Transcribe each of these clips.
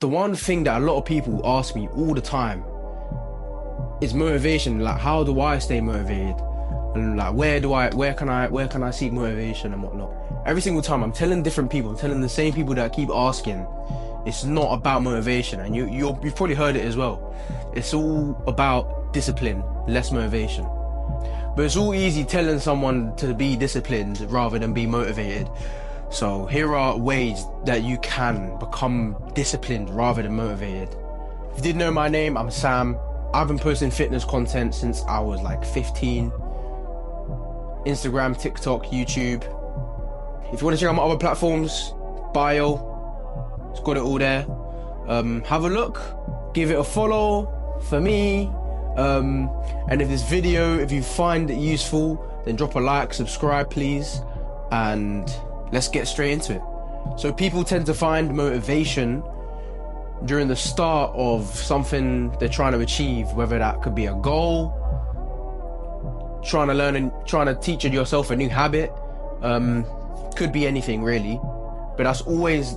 the one thing that a lot of people ask me all the time is motivation. Like, how do I stay motivated? And like, where can I seek motivation and whatnot? Every single time I'm telling different people, I'm telling the same people that keep asking, it's not about motivation. And you've probably heard it as well. It's all about discipline, less motivation. But it's all easy telling someone to be disciplined rather than be motivated. So here are ways that you can become disciplined rather than motivated. If you didn't know my name, I'm Sam. I've been posting fitness content since I was like 15. Instagram, TikTok, YouTube. If you want to check out my other platforms, bio, it's got it all there. Have a look, give it a follow for me. And if this video, if you find it useful, then drop a like, subscribe please, and let's get straight into it. So people tend to find motivation during the start of something they're trying to achieve, whether that could be a goal, trying to learn and trying to teach yourself a new habit, could be anything really, but that's always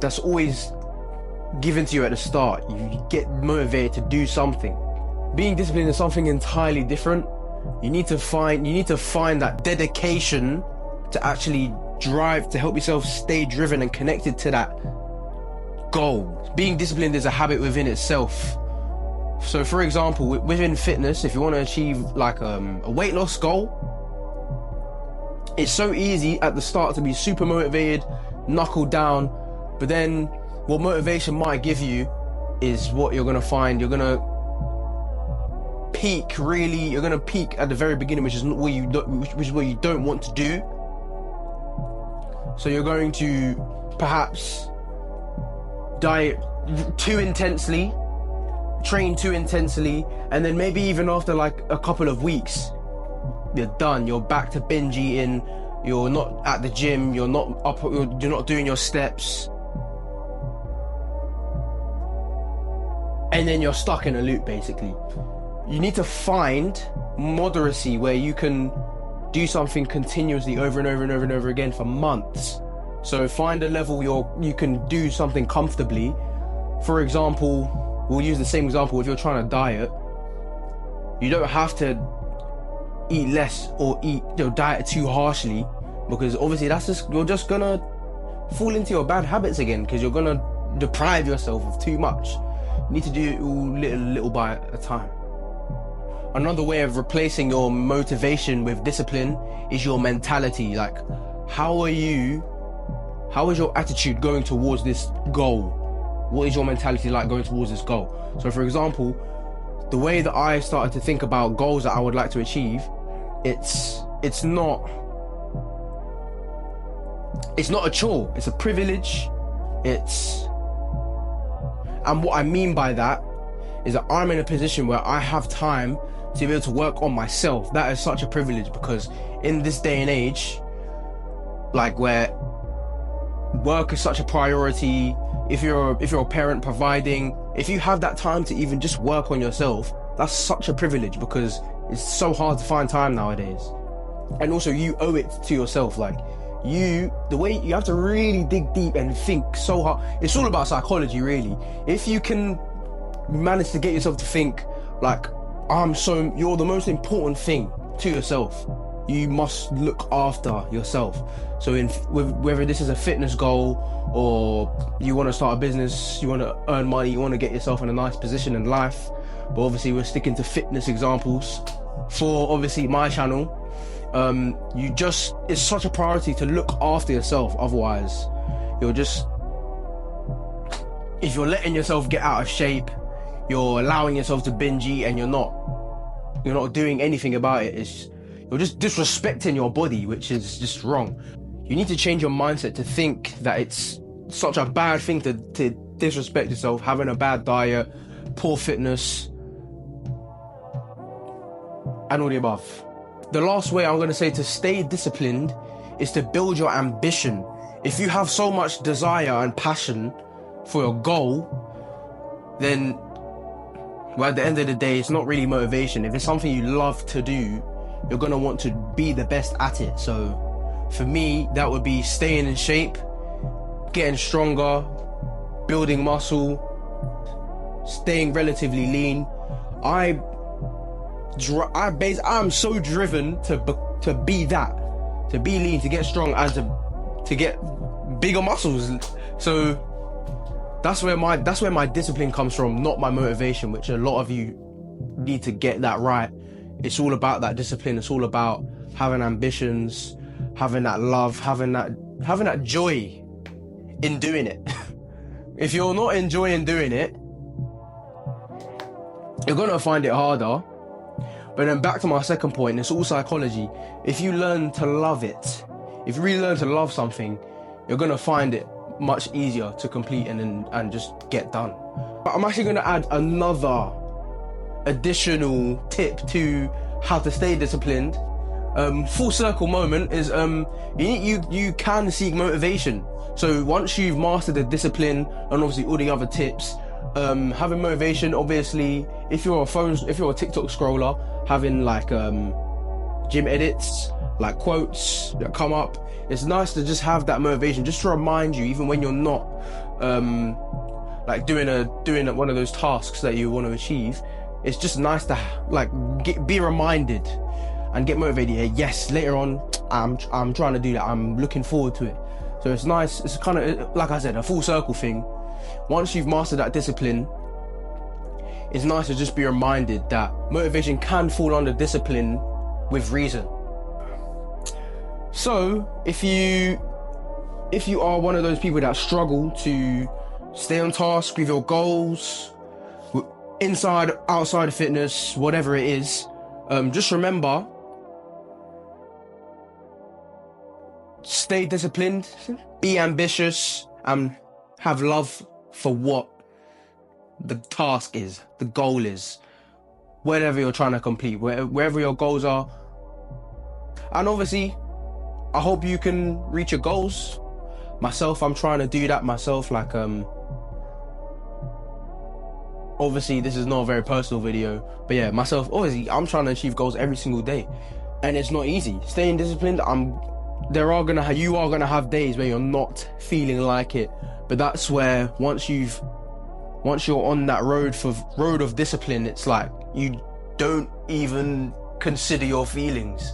given to you at the start. You get motivated to do something. Being disciplined is something entirely different. You need to find that dedication to actually drive, to help yourself stay driven and connected to that goal. Being disciplined is a habit within itself. So for example, within fitness, if you want to achieve like a weight loss goal, it's so easy at the start to be super motivated, knuckle down, but then what motivation might give you is what you're going to find. You're going to peak at the very beginning, which is what you don't want to do. So you're going to perhaps diet too intensely, train too intensely, and then maybe even after like a couple of weeks, you're done. You're back to binge eating. You're not at the gym. You're not doing your steps, and then you're stuck in a loop basically. You need to find moderacy where you can do something continuously over and over and over and over again for months. So find a level you can do something comfortably. For example, we'll use the same example. If you're trying to diet, you don't have to eat less or diet too harshly, because obviously you're just gonna fall into your bad habits again, because you're gonna deprive yourself of too much. You need to do it all little by a time. Another way of replacing your motivation with discipline is your mentality. Like, how is your attitude going towards this goal? What is your mentality like going towards this goal? So for example, the way that I started to think about goals that I would like to achieve, it's not a chore, it's a privilege. And what I mean by that is that I'm in a position where I have time to be able to work on myself. That is such a privilege, because in this day and age, like where work is such a priority, if you're a parent providing, if you have that time to even just work on yourself, that's such a privilege, because it's so hard to find time nowadays. And also you owe it to yourself. Like you have to really dig deep and think so hard. It's all about psychology really. If you can manage to get yourself to think like, you're the most important thing to yourself. You must look after yourself. So whether this is a fitness goal, or you want to start a business, you want to earn money, you want to get yourself in a nice position in life, but obviously we're sticking to fitness examples for obviously my channel. It's such a priority to look after yourself. Otherwise, if you're letting yourself get out of shape, you're allowing yourself to binge eat, and you're not doing anything about it. You're just disrespecting your body, which is just wrong. You need to change your mindset to think that it's such a bad thing to disrespect yourself, having a bad diet, poor fitness, and all the above. The last way I'm going to say to stay disciplined is to build your ambition. If you have so much desire and passion for your goal, then at the end of the day, it's not really motivation. If it's something you love to do, you're going to want to be the best at it. So for me, that would be staying in shape, getting stronger, building muscle, staying relatively lean. I'm so driven to be lean, to get strong, and to get bigger muscles. So that's where my discipline comes from, not my motivation, which a lot of you need to get that right. It's all about that discipline. It's all about having ambitions, having that love, having that joy in doing it. If you're not enjoying doing it, you're gonna find it harder. But then back to my second point, it's all psychology. If you learn to love it, if you really learn to love something, you're gonna find it much easier to complete and just get done. But I'm actually gonna add another additional tip to how to stay disciplined. Full circle moment is you can seek motivation. So once you've mastered the discipline and obviously all the other tips, having motivation, obviously, if you're a TikTok scroller, having like gym edits, like quotes that come up, it's nice to just have that motivation, just to remind you, even when you're not like doing one of those tasks that you want to achieve. It's just nice to like be reminded and get motivated. Yeah, yes, later on, I'm trying to do that. I'm looking forward to it. So it's nice. It's kind of, like I said, a full circle thing. Once you've mastered that discipline, it's nice to just be reminded that motivation can fall under discipline with reason. So if you are one of those people that struggle to stay on task with your goals, inside, outside of fitness, whatever it is, just remember, stay disciplined, be ambitious, and have love for what the task is, the goal is, whatever you're trying to complete, wherever your goals are. And obviously, I hope you can reach your goals. Myself, I'm trying to do that myself. Like, obviously, this is not a very personal video, but yeah, myself, obviously, I'm trying to achieve goals every single day, and it's not easy. Staying disciplined, you are gonna have days where you're not feeling like it, but that's where once you're on that road of discipline, it's like you don't even consider your feelings,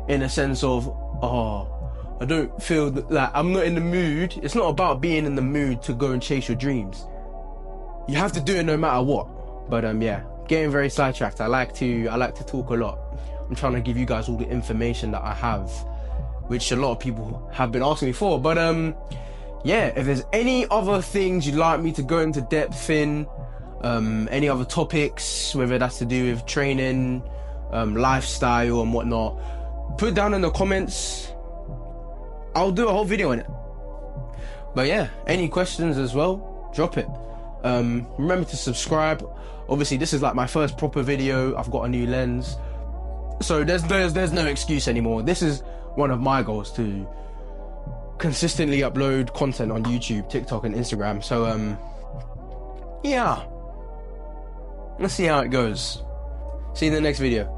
in a sense of, I don't feel like I'm not in the mood. It's not about being in the mood to go and chase your dreams. You have to do it no matter what. But yeah, getting very sidetracked. I like to talk a lot. I'm trying to give you guys all the information that I have, which a lot of people have been asking me for. But yeah, if there's any other things you'd like me to go into depth in, any other topics, whether that's to do with training, lifestyle and whatnot, put down in the comments. I'll do a whole video on it. But yeah, any questions as well, drop it. Remember to subscribe. Obviously, this is like my first proper video. I've got a new lens, so there's no excuse anymore. This is one of my goals, to consistently upload content on YouTube, TikTok and Instagram. So yeah, let's see how it goes. See you in the next video.